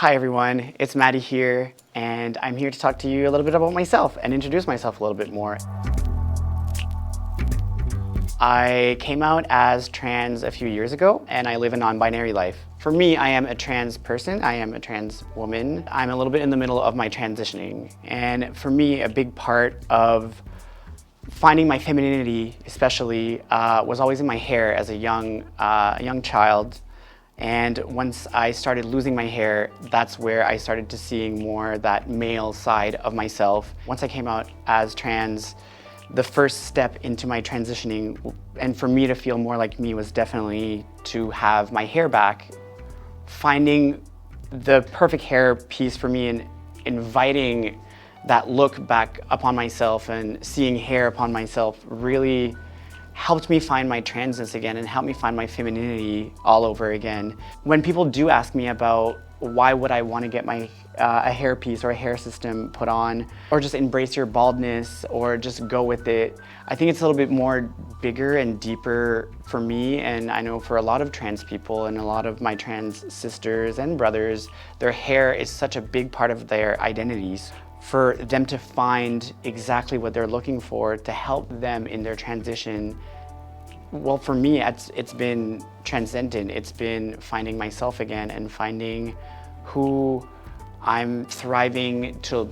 Hi everyone, it's Matty here, and I'm here to talk to you a little bit about myself and introduce myself a little bit more. I came out as trans a few years ago, and I live a non-binary life. For me, I am a trans person, I am a trans woman. I'm a little bit in the middle of my transitioning, and for me, a big part of finding my femininity, especially, was always in my hair as a young child. And once I started losing my hair, that's where I started to seeing more that male side of myself. Once I came out as trans, the first step into my transitioning, and for me to feel more like me, was definitely to have my hair back. Finding the perfect hair piece for me and inviting that look back upon myself and seeing hair upon myself really helped me find my transness again and helped me find my femininity all over again. When people do ask me about why would I want to get my a hairpiece or a hair system put on, or just embrace your baldness, or just go with it, I think it's a little bit more bigger and deeper for me, and I know for a lot of trans people and a lot of my trans sisters and brothers, their hair is such a big part of their identities. For them to find exactly what they're looking for to help them in their transition, well, for me, it's been transcendent. It's been finding myself again and finding who I'm thriving to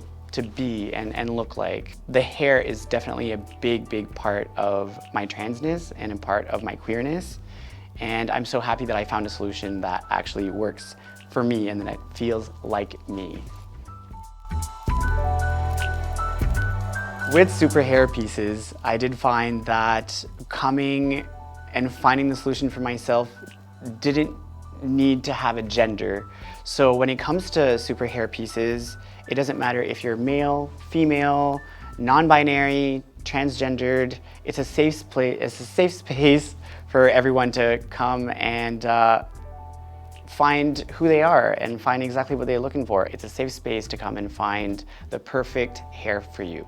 be and look like. The hair is definitely a big part of my transness and a part of my queerness. And I'm so happy that I found a solution that actually works for me and that it feels like me. With Superhairpieces, I did find that coming and finding the solution for myself didn't need to have a gender. So when it comes to Superhairpieces, it doesn't matter if you're male, female, non-binary, transgendered. It's a safe space for everyone to come and find who they are and find exactly what they're looking for. It's a safe space to come and find the perfect hair for you.